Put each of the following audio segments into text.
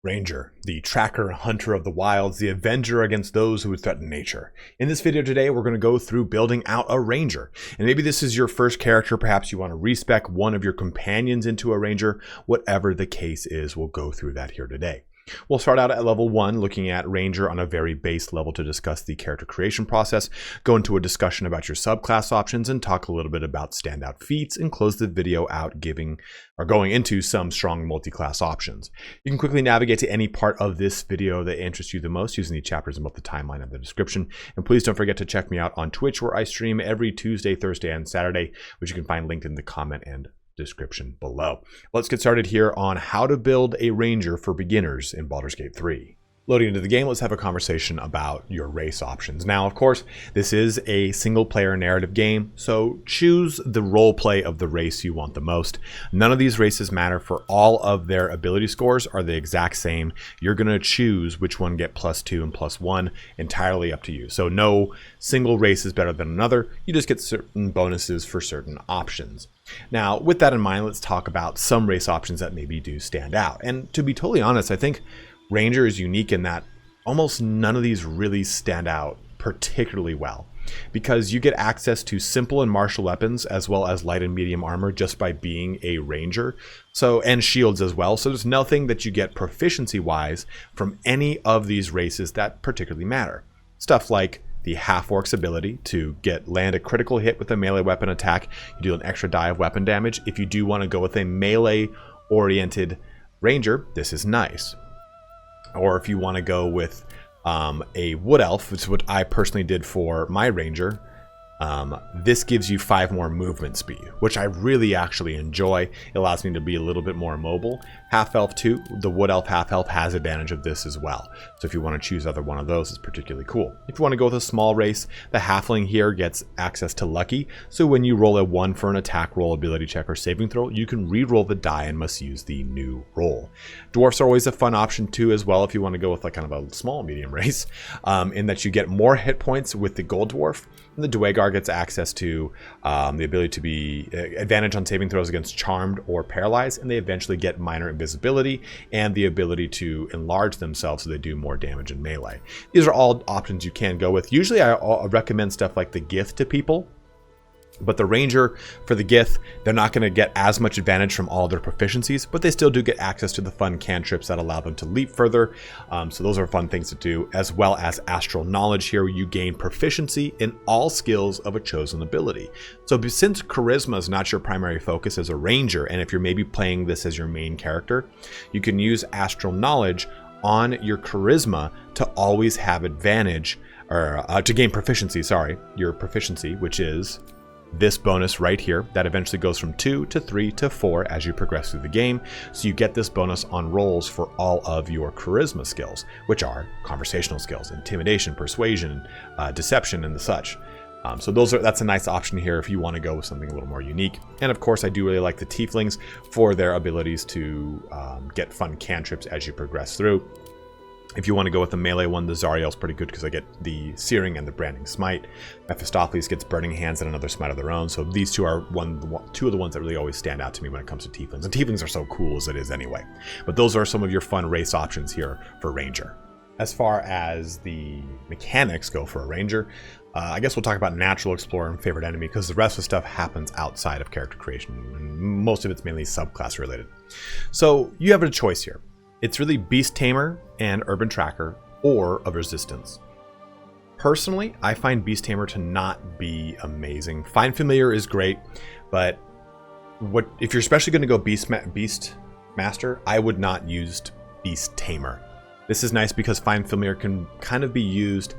Ranger, the tracker, hunter of the wilds, the avenger against those who would threaten nature. In this video today, we're going to go through building out a ranger. And maybe this is your first character, perhaps you want to respec one of your companions into a ranger. Whatever the case is, we'll go through that here today. We'll start out at level 1, looking at Ranger on a very base level to discuss the character creation process, go into a discussion about your subclass options, and talk a little bit about standout feats, and close the video out going into some strong multi-class options. You can quickly navigate to any part of this video that interests you the most using the chapters above the timeline in the description. And please don't forget to check me out on Twitch, where I stream every Tuesday, Thursday, and Saturday, which you can find linked in the comment and description below. Let's get started here on how to build a ranger for beginners in Baldur's Gate 3. Loading into the game, let's have a conversation about your race options. Now, of course, this is a single player narrative game, so choose the role play of the race you want the most. None of these races matter, for all of their ability scores are the exact same. You're going to choose which one get +2 and +1, entirely up to you. So no single race is better than another. You just get certain bonuses for certain options. Now, with that in mind, let's talk about some race options that maybe do stand out. And to be totally honest, I think Ranger is unique in that almost none of these really stand out particularly well, because you get access to simple and martial weapons as well as light and medium armor just by being a ranger, and shields as well. So there's nothing that you get proficiency wise from any of these races that particularly matter. Stuff like the half-orc's ability to land a critical hit with a melee weapon attack. You deal an extra die of weapon damage. If you do want to go with a melee-oriented ranger, this is nice. Or if you want to go with a wood elf, which is what I personally did for my ranger, this gives you 5 more movement speed, which I really actually enjoy. It allows me to be a little bit more mobile. Half elf too, the wood elf half elf has advantage of this as well. So if you want to choose either one of those, it's particularly cool. If you want to go with a small race, the halfling here gets access to lucky. So when you roll a 1 for an attack roll, ability check, or saving throw, you can re-roll the die and must use the new roll. Dwarfs are always a fun option too as well if you want to go with like kind of a small medium race, in that you get more hit points with the gold dwarf. And the Dwegar gets access to the ability to be advantage on saving throws against charmed or paralyzed, and they eventually get minor invisibility and the ability to enlarge themselves so they do more damage in melee. These are all options you can go with. Usually I recommend stuff like the Gith to people, but the Ranger, for the Gith, they're not going to get as much advantage from all their proficiencies, but they still do get access to the fun cantrips that allow them to leap further. So those are fun things to do, as well as astral knowledge here, where you gain proficiency in all skills of a chosen ability. So since charisma is not your primary focus as a Ranger, and if you're maybe playing this as your main character, you can use astral knowledge on your charisma to always have advantage, or to gain proficiency, your proficiency, which is this bonus right here that eventually goes from 2 to 3 to 4 as you progress through the game. So you get this bonus on rolls for all of your charisma skills, which are conversational skills, intimidation, persuasion, deception, and the such. So that's a nice option here if you want to go with something a little more unique. And of course, I do really like the tieflings for their abilities to get fun cantrips as you progress through. If you want to go with the melee one, the Zariel's pretty good because I get the Searing and the Branding Smite. Mephistopheles gets Burning Hands and another smite of their own. So these two are two of the ones that really always stand out to me when it comes to tieflings. And tieflings are so cool as it is anyway. But those are some of your fun race options here for Ranger. As far as the mechanics go for a Ranger, I guess we'll talk about Natural Explorer and Favorite Enemy, because the rest of the stuff happens outside of character creation. And most of it's mainly subclass related. So you have a choice here. It's really Beast Tamer and Urban Tracker, or a Resistance. Personally, I find Beast Tamer to not be amazing. Find Familiar is great, but if you're especially going to go Beastmaster, I would not use Beast Tamer. This is nice because Find Familiar can kind of be used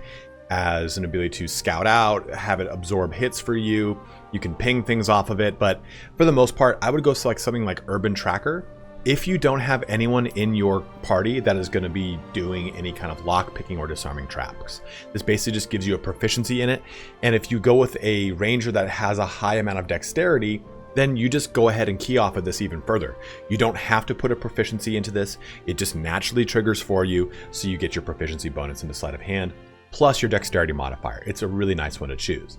as an ability to scout out, have it absorb hits for you. You can ping things off of it, but for the most part, I would go select something like Urban Tracker. If you don't have anyone in your party that is going to be doing any kind of lock picking or disarming traps, this basically just gives you a proficiency in it. And if you go with a ranger that has a high amount of dexterity, then you just go ahead and key off of this even further. You don't have to put a proficiency into this. It just naturally triggers for you, so you get your proficiency bonus into sleight of hand, plus your dexterity modifier. It's a really nice one to choose.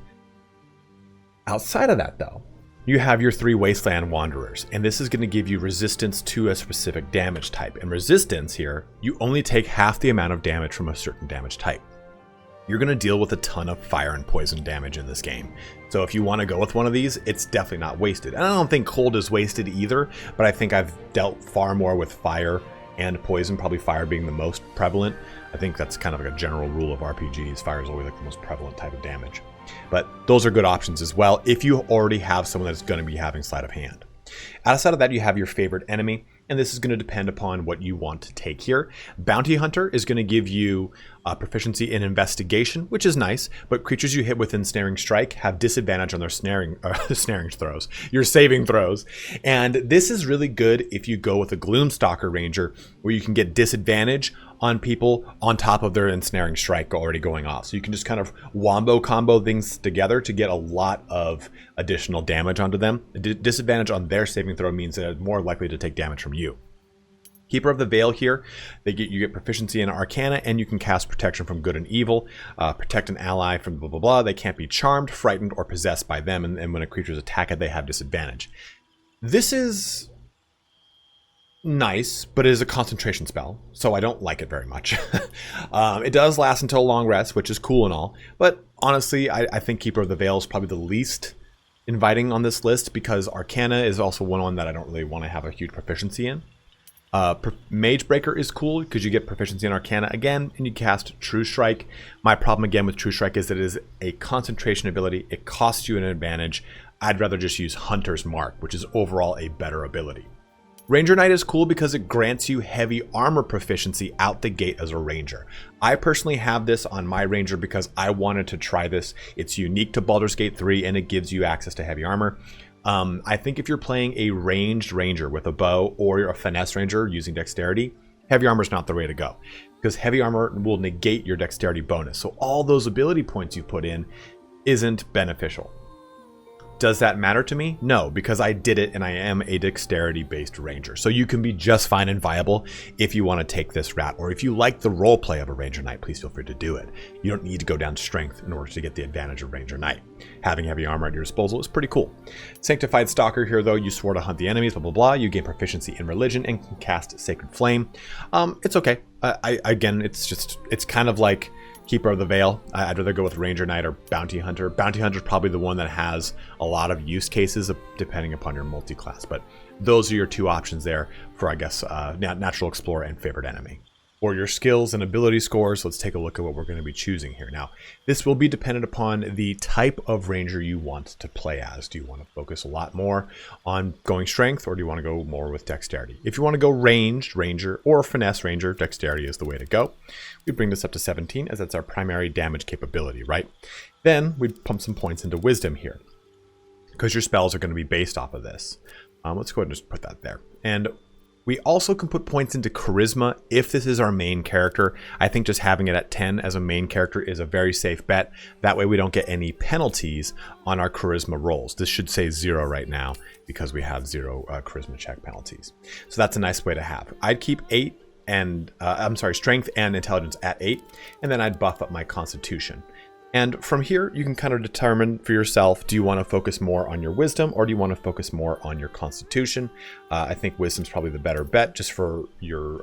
Outside of that though, you have your 3 Wasteland Wanderers, and this is going to give you resistance to a specific damage type. And resistance here, you only take half the amount of damage from a certain damage type. You're going to deal with a ton of fire and poison damage in this game. So if you want to go with one of these, it's definitely not wasted. And I don't think cold is wasted either, but I think I've dealt far more with fire and poison, probably fire being the most prevalent. I think that's kind of like a general rule of RPGs. Fire is always like the most prevalent type of damage. But those are good options as well if you already have someone that's going to be having sleight of hand. Outside of that, you have your favorite enemy, and this is going to depend upon what you want to take here. Bounty Hunter is going to give you proficiency in investigation, which is nice, but creatures you hit with ensnaring strike have disadvantage on their snaring throws, your saving throws. And this is really good if you go with a Gloomstalker Ranger, where you can get disadvantage on people on top of their ensnaring strike already going off. So you can just kind of wombo combo things together to get a lot of additional damage onto them. Disadvantage on their saving throw means that they're more likely to take damage from you. Keeper of the Veil here, you get proficiency in Arcana, and you can cast protection from good and evil. Protect an ally from blah blah blah. They can't be charmed, frightened, or possessed by them, and when a creature is attacked, they have disadvantage. This is nice, but it is a concentration spell, so I don't like it very much. It does last until long rest, which is cool and all, but honestly, I think Keeper of the Veil is probably the least inviting on this list, because Arcana is also one that I don't really want to have a huge proficiency in. Mage Breaker is cool because you get proficiency in Arcana again, and you cast True Strike. My problem again with True Strike is that it is a concentration ability. It costs you an advantage. I'd rather just use Hunter's Mark, which is overall a better ability. Ranger Knight is cool because it grants you heavy armor proficiency out the gate as a ranger. I personally have this on my ranger because I wanted to try this. It's unique to Baldur's Gate 3, and it gives you access to heavy armor. I think if you're playing a ranged ranger with a bow, or you're a finesse ranger using dexterity, heavy armor is not the way to go, because heavy armor will negate your dexterity bonus. So all those ability points you put in isn't beneficial. Does that matter to me? No, because I did it and I am a dexterity-based ranger. So you can be just fine and viable if you want to take this route. Or if you like the role play of a Ranger Knight, please feel free to do it. You don't need to go down strength in order to get the advantage of Ranger Knight. Having heavy armor at your disposal is pretty cool. Sanctified Stalker here, though, you swore to hunt the enemies, blah, blah, blah. You gain proficiency in religion and can cast Sacred Flame. It's okay. Again, it's kind of like Keeper of the Veil. I'd rather go with Ranger Knight or Bounty Hunter. Bounty Hunter is probably the one that has a lot of use cases depending upon your multi-class. But those are your two options there for, I guess, Natural Explorer and Favorite Enemy. For your skills and ability scores, let's take a look at what we're going to be choosing here. Now, this will be dependent upon the type of ranger you want to play as. Do you want to focus a lot more on going strength, or do you want to go more with dexterity? If you want to go ranged ranger or finesse ranger, dexterity is the way to go. We bring this up to 17 as that's our primary damage capability, right? Then we pump some points into wisdom here, because your spells are going to be based off of this. Let's go ahead and just put that there. And we also can put points into charisma if this is our main character. I think just having it at 10 as a main character is a very safe bet. That way we don't get any penalties on our charisma rolls. This should say 0 right now because we have 0 charisma check penalties. So that's a nice way to have. I'd keep 8 and strength and intelligence at 8, and then I'd buff up my constitution. And from here, you can kind of determine for yourself, do you want to focus more on your wisdom, or do you want to focus more on your constitution? I think wisdom's probably the better bet just for your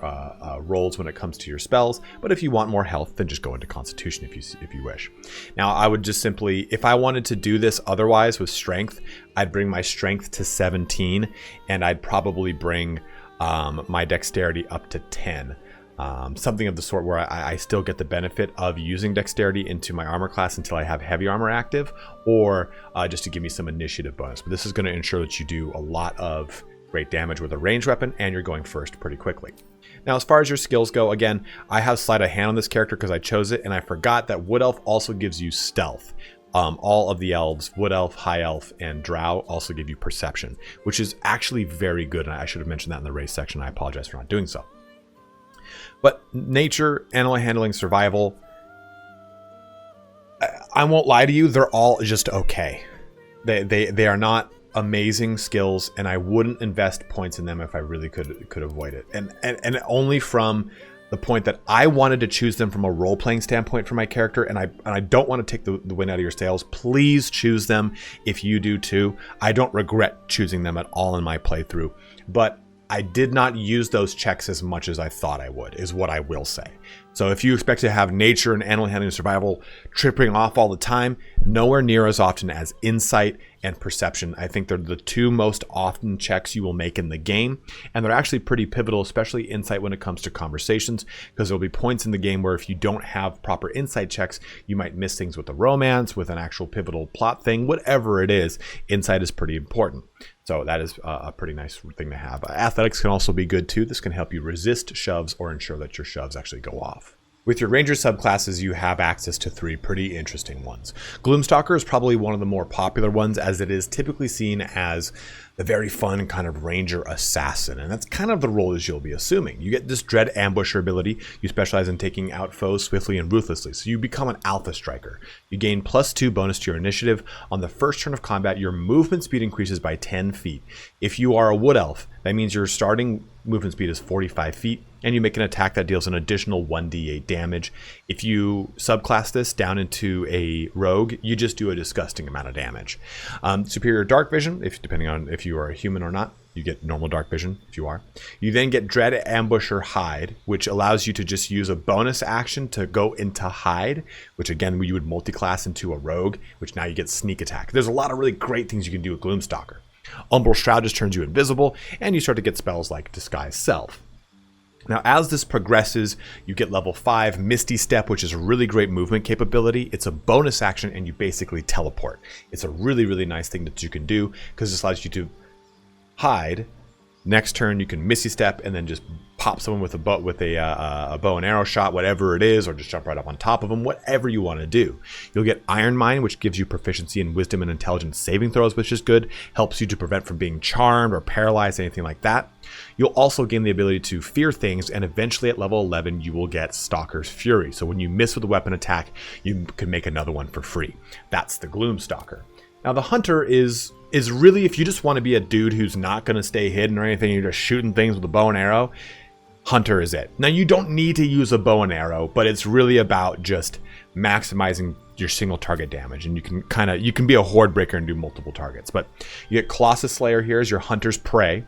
rolls when it comes to your spells. But if you want more health, then just go into constitution if you wish. Now, I would just simply, if I wanted to do this otherwise with strength, I'd bring my strength to 17, and I'd probably bring my dexterity up to 10. Something of the sort where I still get the benefit of using dexterity into my armor class until I have heavy armor active, or just to give me some initiative bonus. But this is going to ensure that you do a lot of great damage with a ranged weapon, and you're going first pretty quickly. Now, as far as your skills go, again, I have sleight of hand on this character because I chose it, and I forgot that Wood Elf also gives you stealth. All of the elves, Wood Elf, High Elf, and Drow also give you perception, which is actually very good, and I should have mentioned that in the race section. I apologize for not doing so. But nature, animal handling, survival, I won't lie to you, they're all just okay. They are not amazing skills, and I wouldn't invest points in them if I really could avoid it. And only from the point that I wanted to choose them from a role-playing standpoint for my character, and I don't want to take the wind out of your sails. Please choose them if you do too. I don't regret choosing them at all in my playthrough, but I did not use those checks as much as I thought I would, is what I will say. So if you expect to have nature and animal handling and survival tripping off all the time, nowhere near as often as insight and perception. I think they're the two most often checks you will make in the game, and they're actually pretty pivotal, especially insight when it comes to conversations, because there'll be points in the game where if you don't have proper insight checks, you might miss things with the romance, with an actual pivotal plot thing, whatever it is. Insight is pretty important. So that is a pretty nice thing to have. Athletics can also be good too. This can help you resist shoves or ensure that your shoves actually go off. With your Ranger subclasses, you have access to 3 pretty interesting ones. Gloomstalker is probably one of the more popular ones, as it is typically seen as the very fun kind of Ranger assassin, and that's kind of the role as you'll be assuming. You get this Dread Ambusher ability. You specialize in taking out foes swiftly and ruthlessly, so you become an alpha striker. You gain +2 bonus to your initiative. On the first turn of combat, your movement speed increases by 10 feet. If you are a wood elf, that means your starting movement speed is 45 feet, and you make an attack that deals an additional 1d8 damage. If you subclass this down into a rogue, you just do a disgusting amount of damage. Superior dark vision, depending on if you are a human or not. You get normal dark vision if you are. You then get Dread Ambusher Hide, which allows you to just use a bonus action to go into hide, which again you would multiclass into a rogue, which now you get sneak attack. There's a lot of really great things you can do with Gloomstalker. Umbral Shroud just turns you invisible, and you start to get spells like Disguise Self. Now, as this progresses, you get level 5 Misty Step, which is a really great movement capability. It's a bonus action, and you basically teleport. It's a really, really nice thing that you can do, because this allows you to hide. Next turn, you can Misty Step, and then just pop someone with a bow and arrow shot, whatever it is, or just jump right up on top of them, whatever you want to do. You'll get Iron Mind, which gives you proficiency in wisdom and intelligence saving throws, which is good. Helps you to prevent from being charmed or paralyzed, anything like that. You'll also gain the ability to fear things, and eventually at level 11, you will get Stalker's Fury. So when you miss with a weapon attack, you can make another one for free. That's the Gloomstalker. Now, the Hunter is really, if you just want to be a dude who's not going to stay hidden or anything, you're just shooting things with a bow and arrow, Hunter is it. Now, you don't need to use a bow and arrow, but it's really about just maximizing your single target damage, and you can be a horde breaker and do multiple targets. But you get Colossus Slayer here as your Hunter's Prey.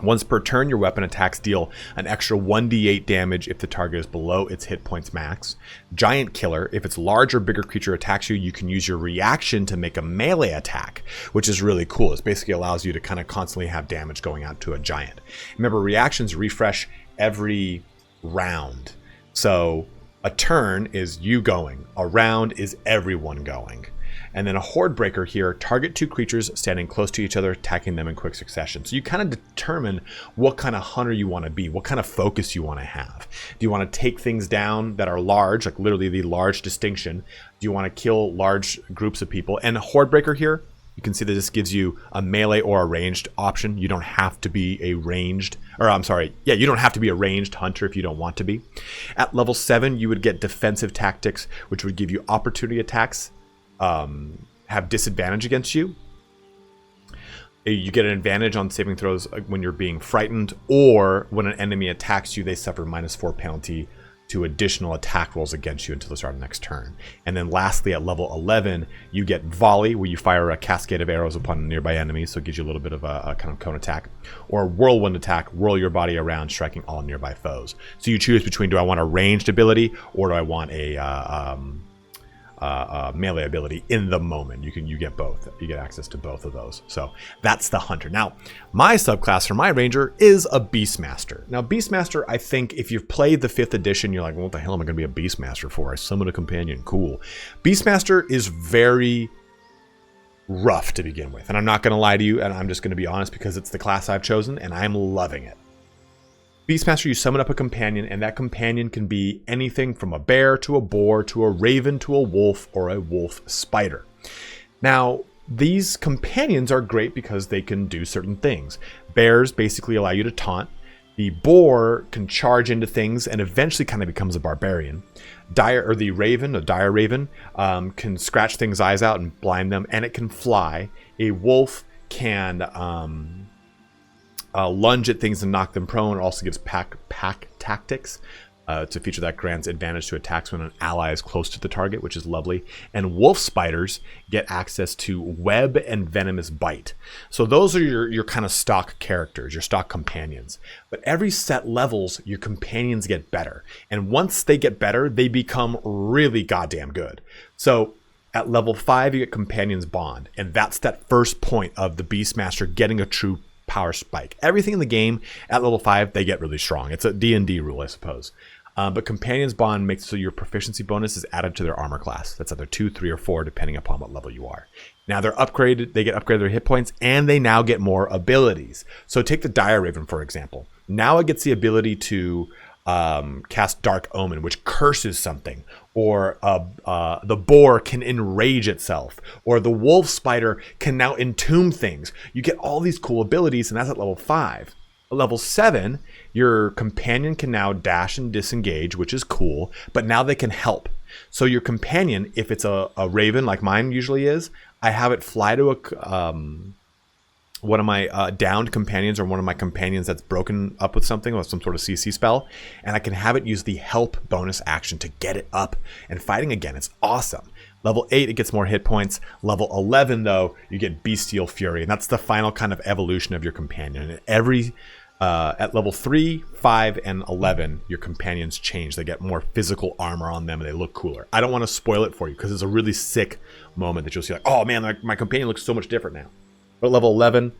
Once per turn, your weapon attacks deal an extra 1d8 damage if the target is below its hit points max. Giant Killer, if its large or bigger creature attacks you, you can use your reaction to make a melee attack, which is really cool. It basically allows you to kind of constantly have damage going out to a giant. Remember, reactions refresh every round. So a turn is you going, a round is everyone going. And then a Horde Breaker here, target 2 creatures standing close to each other, attacking them in quick succession. So you kind of determine what kind of hunter you want to be, what kind of focus you want to have. Do you want to take things down that are large, like literally the large distinction? Do you want to kill large groups of people? And a Horde Breaker here, you can see that this gives you a melee or a ranged option. You don't have to be a ranged, you don't have to be a ranged hunter if you don't want to be. At level 7, you would get Defensive Tactics, which would give you opportunity attacks have disadvantage against you. You get an advantage on saving throws when you're being frightened, or when an enemy attacks you, they suffer -4 penalty to additional attack rolls against you until the start of the next turn. And then lastly, at level 11, you get Volley, where you fire a cascade of arrows upon a nearby enemy, so it gives you a little bit of a kind of cone attack. Or Whirlwind attack, whirl your body around, striking all nearby foes. So you choose between, do I want a ranged ability, or do I want a melee ability in the moment? You get both. You get access to both of those. So that's the Hunter. Now, my subclass for my Ranger is a Beastmaster. Now, Beastmaster, I think if you've played the 5th edition, you're like, well, what the hell am I going to be a Beastmaster for? I summon a companion. Cool. Beastmaster is very rough to begin with. And I'm not going to lie to you, and I'm just going to be honest, because it's the class I've chosen, and I'm loving it. Beastmaster, you summon up a companion, and that companion can be anything from a bear to a boar to a raven to a wolf or a wolf spider. Now, these companions are great because they can do certain things. Bears basically allow you to taunt. The boar can charge into things and eventually kind of becomes a barbarian. The dire raven, can scratch things' eyes out and blind them, and it can fly. A wolf can lunge at things and knock them prone. It also gives pack tactics. It's a feature that grants advantage to attacks when an ally is close to the target, which is lovely. And wolf spiders get access to web and venomous bite. So those are your kind of stock characters, your stock companions. But every set levels, your companions get better. And once they get better, they become really goddamn good. So at level 5, you get Companions Bond. And that's that first point of the Beastmaster getting a true power spike. Everything in the game at level 5, they get really strong. It's a D&D rule, I suppose. But Companions Bond makes so your proficiency bonus is added to their armor class. That's either 2, 3, or 4, depending upon what level you are. Now they're upgraded, they get upgraded their hit points, and they now get more abilities. So take the Dire Raven, for example. Now it gets the ability to cast Dark Omen, which curses something. Or the boar can enrage itself. Or the wolf spider can now entomb things. You get all these cool abilities, and that's at level 5. At level 7, your companion can now dash and disengage, which is cool, but now they can help. So your companion, if it's a raven like mine usually is, I have it fly to one of my downed companions or one of my companions that's broken up with something or some sort of CC spell, and I can have it use the help bonus action to get it up and fighting again. It's awesome. Level 8, it gets more hit points. Level 11, though, you get Bestial Fury, and that's the final kind of evolution of your companion. And at level 3, 5, and 11, your companions change. They get more physical armor on them, and they look cooler. I don't want to spoil it for you because it's a really sick moment that you'll see, like, oh man, my companion looks so much different now. But at level 11,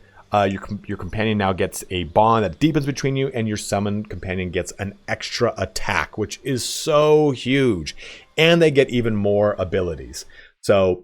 your companion now gets a bond that deepens between you, and your summoned companion gets an extra attack, which is so huge. And they get even more abilities. So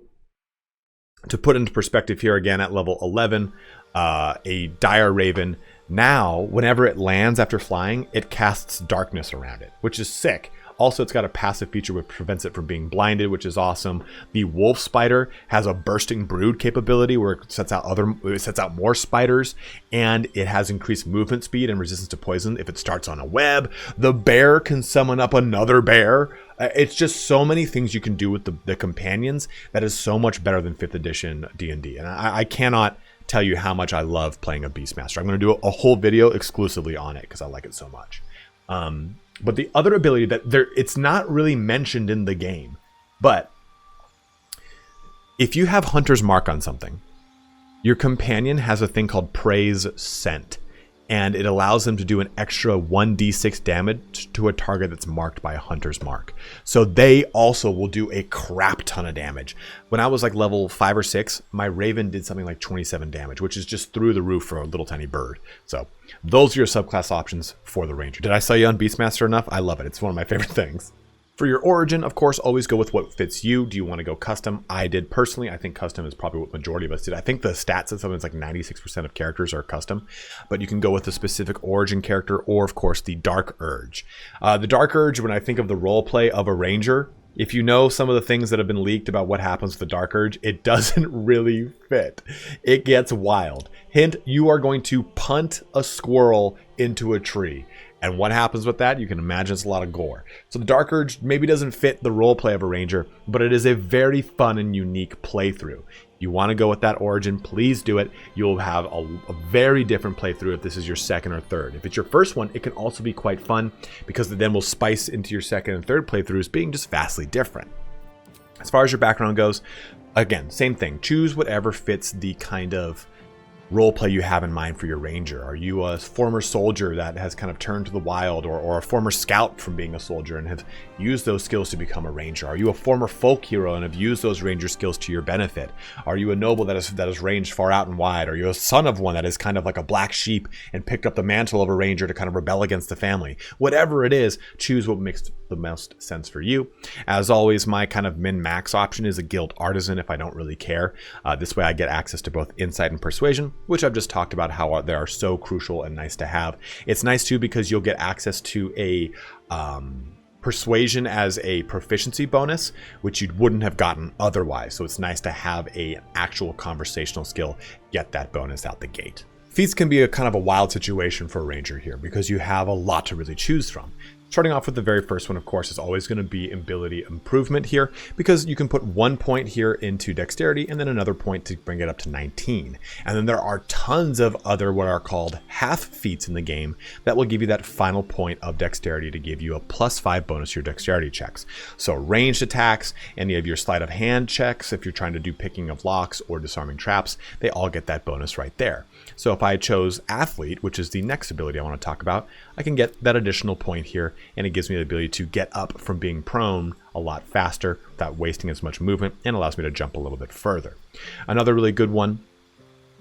to put into perspective here again, at level 11, a Dire Raven, now whenever it lands after flying, it casts darkness around it, which is sick. Also, it's got a passive feature which prevents it from being blinded, which is awesome. The wolf spider has a bursting brood capability where it sets out more spiders, and it has increased movement speed and resistance to poison if it starts on a web. The bear can summon up another bear. It's just so many things you can do with the companions that is so much better than 5th edition D&D. And I cannot tell you how much I love playing a Beastmaster. I'm going to do a whole video exclusively on it because I like it so much. But the other ability that it's not really mentioned in the game, but if you have Hunter's Mark on something, your companion has a thing called Praise Scent, and it allows them to do an extra 1d6 damage to a target that's marked by a Hunter's Mark. So they also will do a crap ton of damage. When I was like level 5 or 6, my Raven did something like 27 damage, which is just through the roof for a little tiny bird. So those are your subclass options for the Ranger. Did I sell you on Beastmaster enough? I love it. It's one of my favorite things. For your origin, of course, always go with what fits you. Do you want to go custom? I did personally. I think custom is probably what majority of us did. I think the stats said something that's like 96% of characters are custom, but you can go with a specific origin character or, of course, the Dark Urge. The Dark Urge, when I think of the role play of a Ranger, if you know some of the things that have been leaked about what happens with the Dark Urge, it doesn't really fit. It gets wild. Hint, you are going to punt a squirrel into a tree. And what happens with that? You can imagine it's a lot of gore. So the Dark Urge maybe doesn't fit the roleplay of a Ranger, but it is a very fun and unique playthrough. You want to go with that origin, please do it. You'll have a very different playthrough if this is your second or third. If it's your first one, it can also be quite fun because then will spice into your second and third playthroughs being just vastly different. As far as your background goes, again, same thing. Choose whatever fits the kind of roleplay you have in mind for your Ranger. Are you a former soldier that has kind of turned to the wild, or a former scout from being a soldier and have used those skills to become a Ranger? Are you a former folk hero and have used those Ranger skills to your benefit? Are you a noble that has ranged far out and wide? Are you a son of one that is kind of like a black sheep and picked up the mantle of a Ranger to kind of rebel against the family? Whatever it is, choose what makes the most sense for you. As always, my kind of min-max option is a guild artisan if I don't really care. This way I get access to both insight and persuasion, which I've just talked about how they are so crucial and nice to have. It's nice too because you'll get access to a persuasion as a proficiency bonus, which you wouldn't have gotten otherwise. So it's nice to have an actual conversational skill, get that bonus out the gate. Feats can be a kind of a wild situation for a Ranger here because you have a lot to really choose from. Starting off with the very first one, of course, is always going to be ability improvement here, because you can put 1 point here into dexterity and then another point to bring it up to 19. And then there are tons of other what are called half feats in the game that will give you that final point of dexterity to give you a +5 bonus to your dexterity checks. So ranged attacks, any of your sleight of hand checks, if you're trying to do picking of locks or disarming traps, they all get that bonus right there. So if I chose athlete, which is the next ability I want to talk about, I can get that additional point here, and it gives me the ability to get up from being prone a lot faster without wasting as much movement, and allows me to jump a little bit further. Another really good one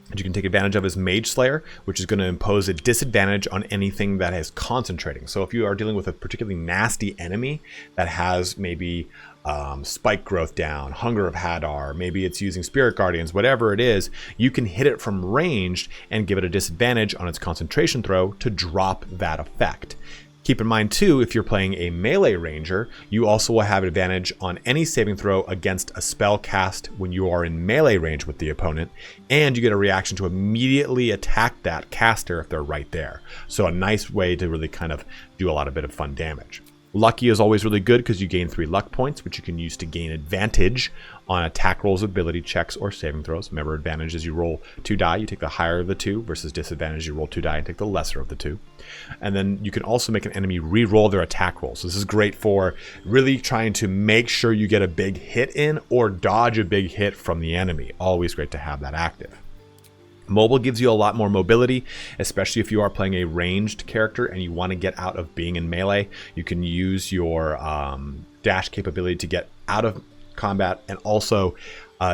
that you can take advantage of is Mage Slayer, which is going to impose a disadvantage on anything that is concentrating. So if you are dealing with a particularly nasty enemy that has maybe spike growth down, Hunger of Hadar, maybe it's using Spirit Guardians, whatever it is, you can hit it from ranged and give it a disadvantage on its concentration throw to drop that effect. Keep in mind too, if you're playing a melee ranger, you also will have advantage on any saving throw against a spell cast when you are in melee range with the opponent, and you get a reaction to immediately attack that caster if they're right there. So a nice way to really kind of do a lot of bit of fun damage. Lucky is always really good because you gain 3 luck points, which you can use to gain advantage on attack rolls, ability checks, or saving throws. Remember, advantage is you roll 2 die, you take the higher of the 2, versus disadvantage, you roll 2 die and take the lesser of the 2. And then you can also make an enemy re-roll their attack rolls. So this is great for really trying to make sure you get a big hit in or dodge a big hit from the enemy. Always great to have that active. Mobile gives you a lot more mobility, especially if you are playing a ranged character and you want to get out of being in melee. You can use your dash capability to get out of combat, and also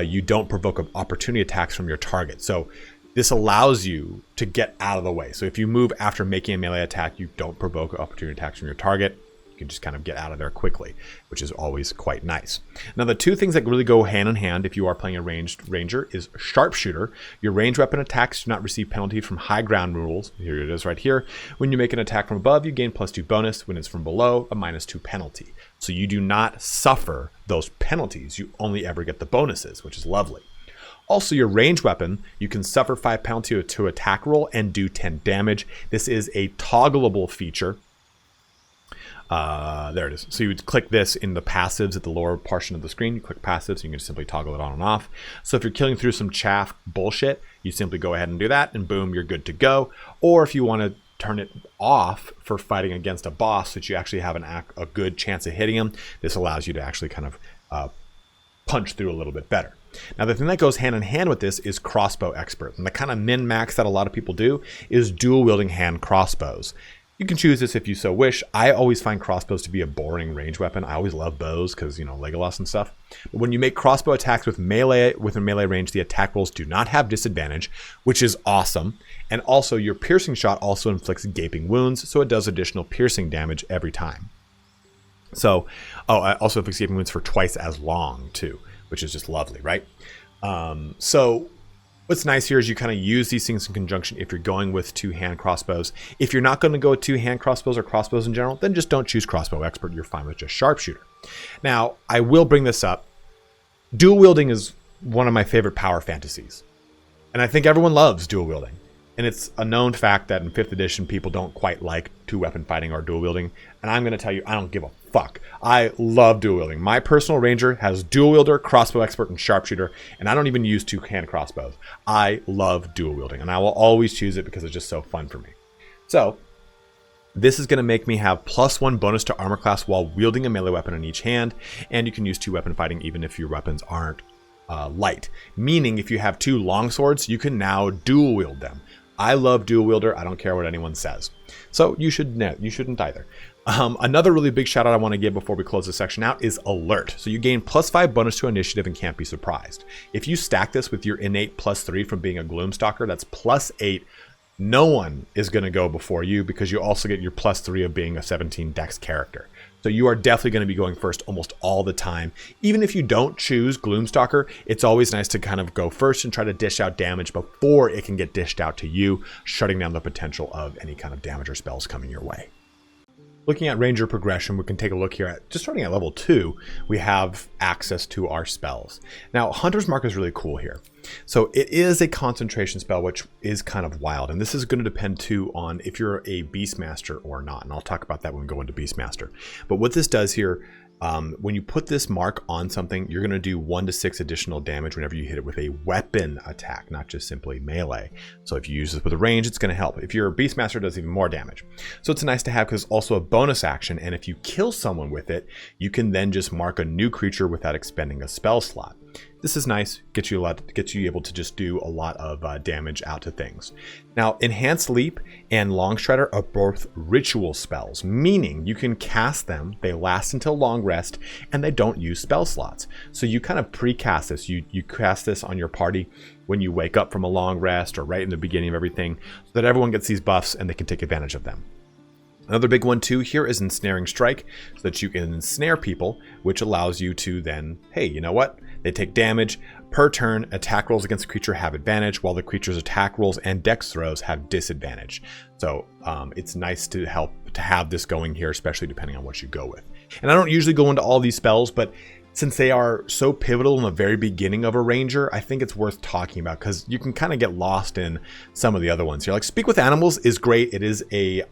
you don't provoke opportunity attacks from your target. So this allows you to get out of the way. So if you move after making a melee attack, you don't provoke opportunity attacks from your target. You can just kind of get out of there quickly, which is always quite nice. Now, the 2 things that really go hand in hand if you are playing a ranged ranger is sharpshooter. Your ranged weapon attacks do not receive penalty from high ground rules. Here it is right here. When you make an attack from above, you gain +2 bonus. When it's from below, a -2 penalty. So you do not suffer those penalties. You only ever get the bonuses, which is lovely. Also, your ranged weapon, you can suffer 5 penalty to attack roll and do 10 damage. This is a toggleable feature. There it is. So you would click this in the passives at the lower portion of the screen. You click passives, and you can simply toggle it on and off. So if you're killing through some chaff bullshit, you simply go ahead and do that, and boom, you're good to go. Or if you want to turn it off for fighting against a boss so that you actually have a good chance of hitting him, this allows you to actually kind of punch through a little bit better. Now, the thing that goes hand in hand with this is crossbow expert. And the kind of min-max that a lot of people do is dual wielding hand crossbows. You can choose this if you so wish. I always find crossbows to be a boring range weapon. I always love bows because, you know, Legolas and stuff. But when you make crossbow attacks with melee, within melee range, the attack rolls do not have disadvantage, which is awesome. And also, your piercing shot also inflicts gaping wounds, so it does additional piercing damage every time. So, I also inflicts gaping wounds for twice as long too, which is just lovely, right? So what's nice here is you kind of use these things in conjunction if you're going with 2-hand crossbows. If you're not going to go with 2-hand crossbows or crossbows in general, then just don't choose crossbow expert. You're fine with just sharpshooter. Now, I will bring this up. Dual wielding is one of my favorite power fantasies. And I think everyone loves dual wielding. And it's a known fact that in 5th edition, people don't quite like 2-weapon fighting or dual wielding. And I'm going to tell you, I don't give a fuck. I love dual wielding. My personal ranger has dual wielder, crossbow expert, and sharpshooter. And I don't even use 2-hand crossbows. I love dual wielding. And I will always choose it because it's just so fun for me. So this is going to make me have +1 bonus to armor class while wielding a melee weapon in each hand. And you can use 2-weapon fighting even if your weapons aren't light. Meaning if you have 2 longswords, you can now dual wield them. I love dual wielder. I don't care what anyone says. So you shouldn't either. Another really big shout out I want to give before we close this section out is alert. So you gain +5 bonus to initiative and can't be surprised. If you stack this with your innate +3 from being a Gloomstalker, that's +8. No one is going to go before you because you also get your +3 of being a 17 dex character. So you are definitely going to be going first almost all the time. Even if you don't choose Gloomstalker, it's always nice to kind of go first and try to dish out damage before it can get dished out to you, shutting down the potential of any kind of damage or spells coming your way. Looking at Ranger progression, we can take a look here at, just starting at level 2, we have access to our spells. Now, Hunter's Mark is really cool here. So it is a concentration spell, which is kind of wild. And this is going to depend too on if you're a Beastmaster or not. And I'll talk about that when we go into Beastmaster. But what this does here, when you put this mark on something, you're going to do 1 to 6 additional damage whenever you hit it with a weapon attack, not just simply melee. So if you use this with a range, it's going to help. If you're a Beastmaster, it does even more damage. So it's nice to have because it's also a bonus action. And if you kill someone with it, you can then just mark a new creature without expending a spell slot. This is nice, gets you able to just do a lot of damage out to things. Now, Enhanced Leap and Long Strider are both ritual spells, meaning you can cast them, they last until long rest, and they don't use spell slots. So you kind of pre-cast this, you cast this on your party when you wake up from a long rest or right in the beginning of everything, so that everyone gets these buffs and they can take advantage of them. Another big one too here is Ensnaring Strike, so that you can ensnare people, which allows you to then, hey, you know what? They take damage per turn. Attack rolls against the creature have advantage, while the creature's attack rolls and dex throws have disadvantage. So it's nice to have this going here, especially depending on what you go with. And I don't usually go into all these spells, but since they are so pivotal in the very beginning of a Ranger, I think it's worth talking about because you can kind of get lost in some of the other ones here. Like Speak with Animals is great.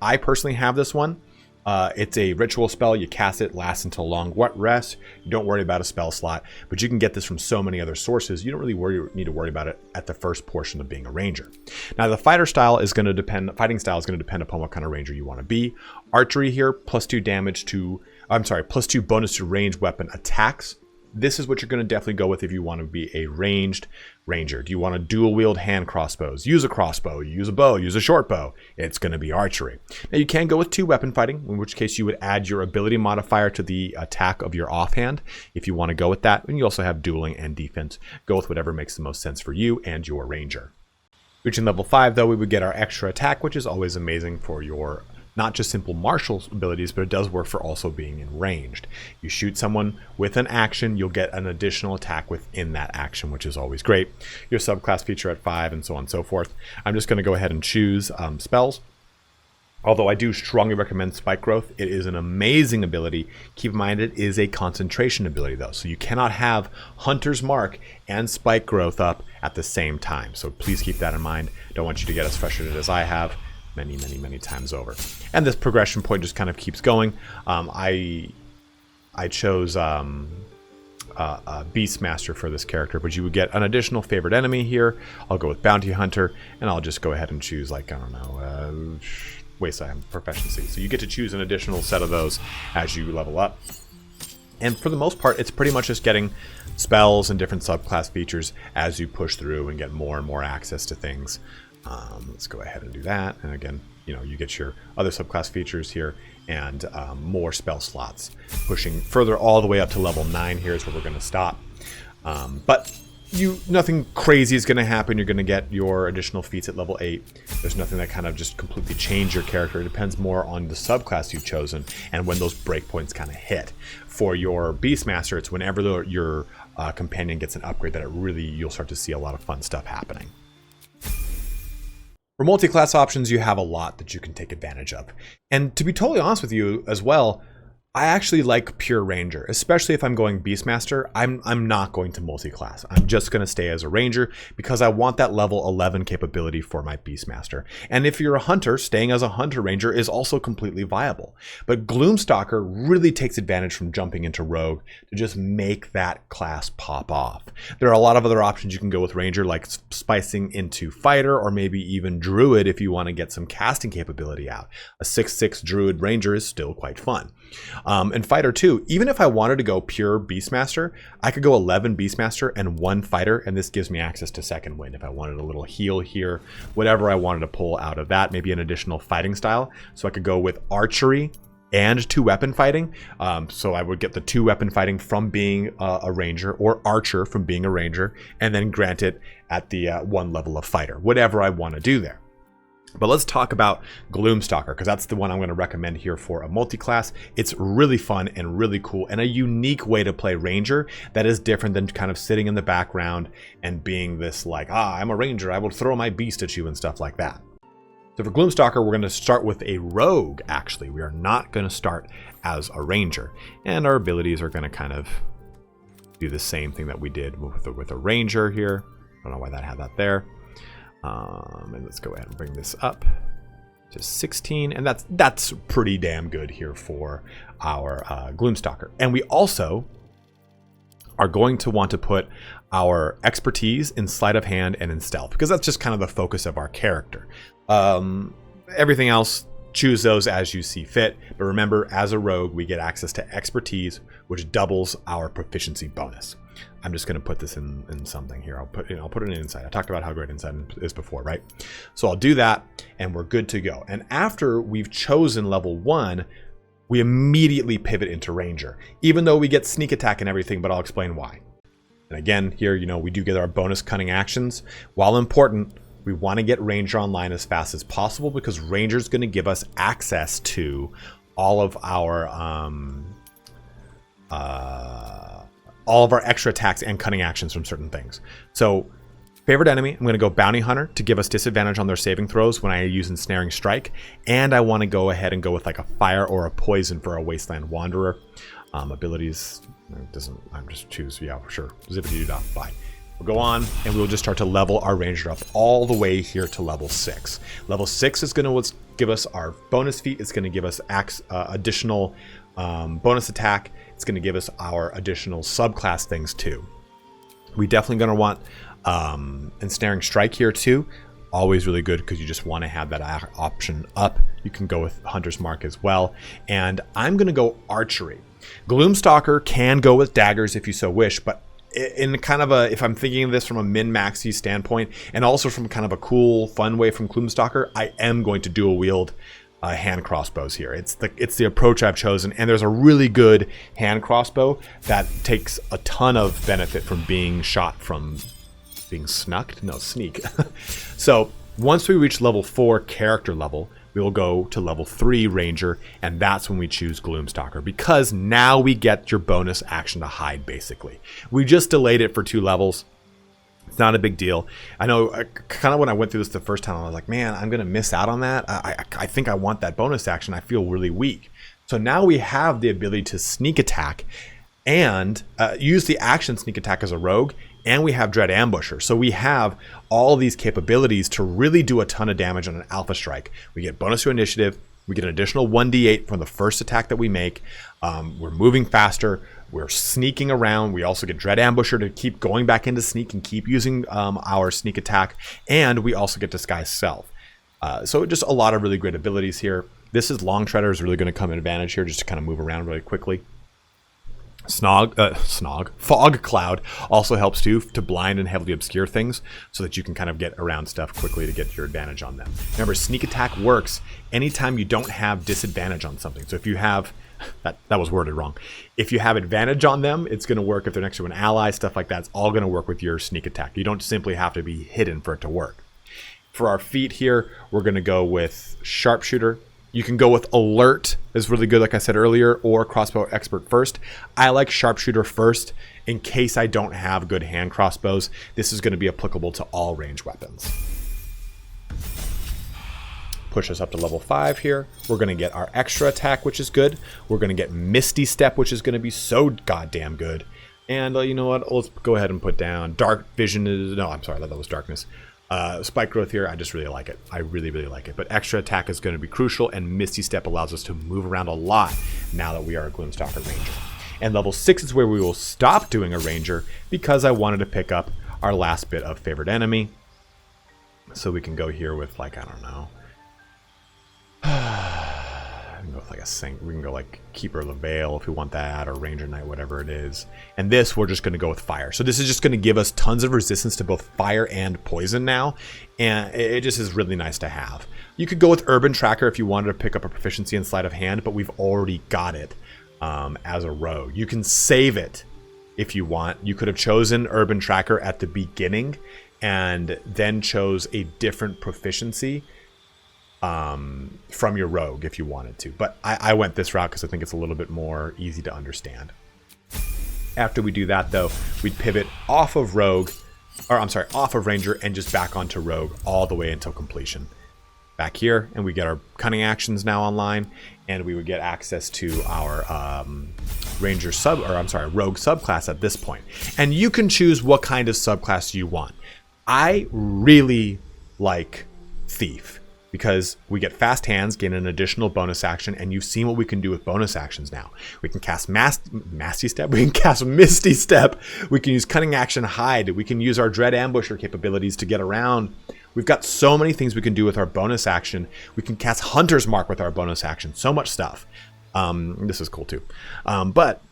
I personally have this one. It's a ritual spell. You cast it, lasts until long rest. You don't worry about a spell slot, but you can get this from so many other sources. You don't really need to worry about it at the first portion of being a Ranger. Now, the fighting style is going to depend upon what kind of Ranger you want to be. Archery here, +2 damage to, +2 bonus to ranged weapon attacks. This is what you're going to definitely go with if you want to be a ranged Ranger. Do you want to dual wield hand crossbows? Use a crossbow, use a bow, use a short bow. It's going to be archery. Now you can go with 2 weapon fighting, in which case you would add your ability modifier to the attack of your offhand if you want to go with that. And you also have dueling and defense. Go with whatever makes the most sense for you and your Ranger. Reaching level 5 though, we would get our extra attack, which is always amazing for your not just simple martial abilities, but it does work for also being in ranged. You shoot someone with an action, you'll get an additional attack within that action, which is always great. Your subclass feature at 5 and so on and so forth. I'm just going to go ahead and choose spells. Although I do strongly recommend Spike Growth. It is an amazing ability. Keep in mind it is a concentration ability though. So you cannot have Hunter's Mark and Spike Growth up at the same time. So please keep that in mind. Don't want you to get as frustrated as I have many times over. And this progression point just kind of keeps going. I chose Beastmaster for this character, but you would get an additional favorite enemy here. I'll go with Bounty Hunter, and I'll just go ahead and choose, like, I don't know, Wayside Proficiency. So you get to choose an additional set of those as you level up. And for the most part, it's pretty much just getting spells and different subclass features as you push through and get more and more access to things. Let's go ahead and do that. And again, you get your other subclass features here and more spell slots. Pushing further all the way up to level 9 here is where we're going to stop. But nothing crazy is going to happen. You're going to get your additional feats at level 8. There's nothing that kind of just completely change your character. It depends more on the subclass you've chosen and when those breakpoints kind of hit. For your Beastmaster, it's whenever your companion gets an upgrade that you'll start to see a lot of fun stuff happening. For multi-class options, you have a lot that you can take advantage of. And to be totally honest with you as well, I actually like pure Ranger, especially if I'm going Beastmaster. I'm not going to multi-class. I'm just going to stay as a Ranger because I want that level 11 capability for my Beastmaster. And if you're a Hunter, staying as a Hunter Ranger is also completely viable. But Gloomstalker really takes advantage from jumping into Rogue to just make that class pop off. There are a lot of other options you can go with Ranger, like spicing into Fighter or maybe even Druid if you want to get some casting capability out. A 6/6 Druid Ranger is still quite fun. And Fighter too, even if I wanted to go pure Beastmaster, I could go 11 Beastmaster and 1 Fighter, and this gives me access to Second Wind if I wanted a little heal here, whatever I wanted to pull out of that, maybe an additional fighting style. So I could go with Archery and 2 weapon fighting. So I would get the 2 weapon fighting from being a Ranger, or Archer from being a Ranger, and then grant it at the 1 level of Fighter, whatever I want to do there. But let's talk about Gloomstalker, because that's the one I'm going to recommend here for a multi-class. It's really fun and really cool and a unique way to play Ranger that is different than kind of sitting in the background and being this like, I'm a Ranger, I will throw my beast at you and stuff like that. So for Gloomstalker, we're going to start with a Rogue, actually. We are not going to start as a Ranger. And our abilities are going to kind of do the same thing that we did with a Ranger here. I don't know why that had that there. And let's go ahead and bring this up to 16. And that's pretty damn good here for our Gloomstalker. And we also are going to want to put our expertise in sleight of hand and in stealth, because that's just kind of the focus of our character. Everything else, choose those as you see fit. But remember, as a rogue, we get access to expertise, which doubles our proficiency bonus. I'm just going to put this in something here. I'll put it in insight. I talked about how great insight is before, right? So I'll do that, and we're good to go. And after we've chosen level 1, we immediately pivot into Ranger, even though we get sneak attack and everything, but I'll explain why. And again, here, we do get our bonus cunning actions. While important, we want to get Ranger online as fast as possible, because Ranger is going to give us access to all of our extra attacks and cunning actions from certain things. So, favored enemy, I'm going to go Bounty Hunter to give us disadvantage on their saving throws when I use Ensnaring Strike. And I want to go ahead and go with like a Fire or a Poison for a Wasteland Wanderer. Abilities, I'm just choose, yeah, sure. Zippity-doo-dah, bye. We'll go on, and we'll just start to level our Ranger up all the way here to level 6. Level 6 is going to give us our bonus feat. It's going to give us additional bonus attack. It's going to give us our additional subclass things too. We definitely going to want Ensnaring Strike here too. Always really good, because you just want to have that option up. You can go with Hunter's Mark as well. And I'm going to go Archery. Gloomstalker can go with daggers if you so wish, but in kind of if I'm thinking of this from a min-maxy standpoint, and also from kind of a cool, fun way from Gloomstalker, I am going to dual wield hand crossbows here. It's the approach I've chosen, and there's a really good hand crossbow that takes a ton of benefit from being shot from being snucked? No, sneak. So once we reach level 4 character level, we will go to level 3 Ranger, and that's when we choose Gloomstalker, because now we get your bonus action to hide, basically. We just delayed it for 2 levels. It's not a big deal. I know, kind of when I went through this the first time, I was like, man, I'm going to miss out on that. I think I want that bonus action. I feel really weak. So now we have the ability to sneak attack and use the action sneak attack as a rogue, and we have Dread Ambusher. So we have all these capabilities to really do a ton of damage on an Alpha Strike. We get bonus to initiative. We get an additional 1d8 from the first attack that we make. We're moving faster. We're sneaking around. We also get Dread Ambusher to keep going back into sneak and keep using our sneak attack. And we also get Disguise Self. So just a lot of really great abilities here. This is Long Treader is really going to come in advantage here, just to kind of move around really quickly. Fog Cloud also helps too, to blind and heavily obscure things, so that you can kind of get around stuff quickly to get your advantage on them. Remember, sneak attack works anytime you don't have disadvantage on something. So if you have, that was worded wrong. If you have advantage on them, it's going to work. If they're next to an ally, stuff like that, it's all going to work with your sneak attack. You don't simply have to be hidden for it to work. For our feat here, we're going to go with Sharpshooter. You can go with Alert, is really good, like I said earlier, or Crossbow Expert first. I like Sharpshooter first, in case I don't have good hand crossbows. This is going to be applicable to all range weapons. Push us up to level 5 here. We're going to get our extra attack, which is good. We're going to get Misty Step, which is going to be so goddamn good. And you know what? Let's go ahead and put down Dark Vision. No, I'm sorry, that was Darkness. Spike Growth here, I just really like it. I really, really like it. But extra attack is going to be crucial, and Misty Step allows us to move around a lot now that we are a Gloomstalker Ranger. And level 6 is where we will stop doing a Ranger, because I wanted to pick up our last bit of Favored Enemy. So we can go here with, like, I don't know. We can go with like a Saint. We can go like Keeper of the Veil if we want that, or Ranger Knight, whatever it is. And this, we're just going to go with Fire. So this is just going to give us tons of resistance to both fire and poison now. And it just is really nice to have. You could go with Urban Tracker if you wanted to pick up a proficiency in Sleight of Hand, but we've already got it as a rogue. You can save it if you want. You could have chosen Urban Tracker at the beginning and then chose a different proficiency from your rogue if you wanted to. But I went this route because I think it's a little bit more easy to understand. After we do that, though, we'd pivot off of rogue, or I'm sorry, off of Ranger and just back onto rogue all the way until completion. back here, and we get our cunning actions now online, and we would get access to our Rogue subclass at this point. And you can choose what kind of subclass you want. I really like Thief, because we get fast hands, gain an additional bonus action, and you've seen what we can do with bonus actions now. We can cast Misty Step, we can cast Misty Step, we can use Cunning Action Hide, we can use our Dread Ambusher capabilities to get around. We've got so many things we can do with our bonus action. We can cast Hunter's Mark with our bonus action, so much stuff. This is cool too. But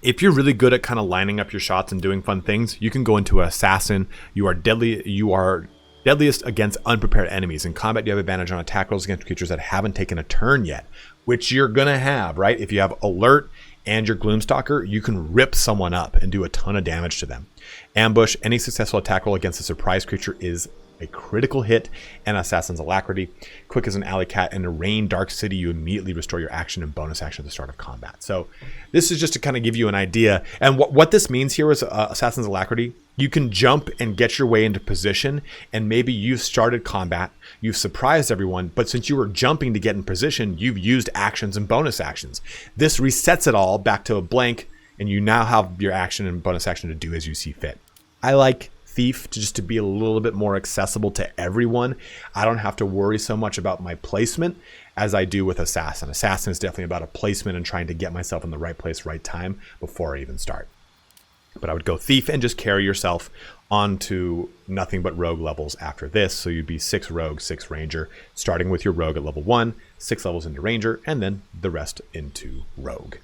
if you're really good at kind of lining up your shots and doing fun things, you can go into Assassin. You are deadliest against unprepared enemies. In combat, you have advantage on attack rolls against creatures that haven't taken a turn yet, which you're gonna have, right? If you have Alert and your Gloomstalker, you can rip someone up and do a ton of damage to them. Ambush, any successful attack roll against a surprise creature is a critical hit, and Assassin's Alacrity. Quick as an alley cat. In a Rain Dark City, you immediately restore your action and bonus action at the start of combat. So this is just to kind of give you an idea. And what this means here is Assassin's Alacrity. You can jump and get your way into position, and maybe you've started combat, you've surprised everyone, but since you were jumping to get in position, you've used actions and bonus actions. This resets it all back to a blank, and you now have your action and bonus action to do as you see fit. I like Thief to be a little bit more accessible to everyone. I don't have to worry so much about my placement as I do with Assassin. Assassin is definitely about a placement and trying to get myself in the right place, right time before I even start. But I would go Thief and just carry yourself onto nothing but Rogue levels after this. So you'd be 6 Rogue, 6 Ranger, starting with your Rogue at level 1, 6 levels into Ranger, and then the rest into Rogue.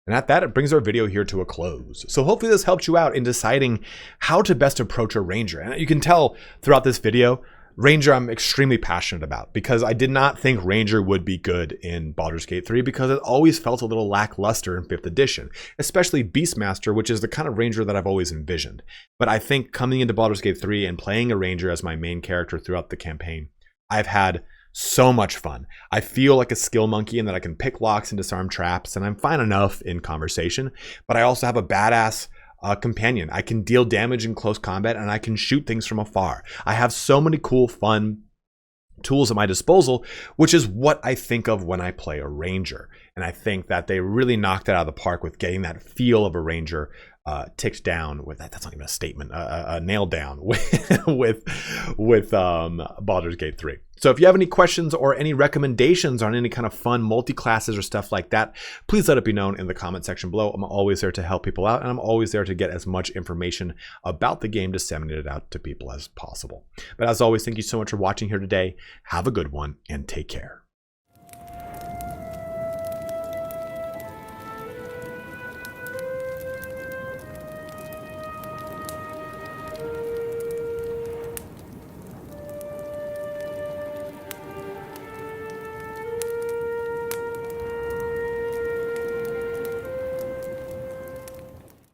And at that, it brings our video here to a close. So hopefully this helped you out in deciding how to best approach a Ranger. And you can tell throughout this video, Ranger I'm extremely passionate about, because I did not think Ranger would be good in Baldur's Gate 3 because it always felt a little lackluster in 5th edition, especially Beastmaster, which is the kind of Ranger that I've always envisioned. But I think coming into Baldur's Gate 3 and playing a Ranger as my main character throughout the campaign, I've had so much fun. I feel like a skill monkey in that I can pick locks and disarm traps, and I'm fine enough in conversation, but I also have a badass companion. I can deal damage in close combat, and I can shoot things from afar. I have so many cool, fun tools at my disposal, which is what I think of when I play a Ranger. And I think that they really knocked it out of the park with getting that feel of a Ranger ticked down with that. That's not even a statement, nailed down with Baldur's Gate 3. So if you have any questions or any recommendations on any kind of fun multi-classes or stuff like that, please let it be known in the comment section below. I'm always there to help people out, and I'm always there to get as much information about the game disseminated out to people as possible. But as always, thank you so much for watching here today. Have a good one, and take care.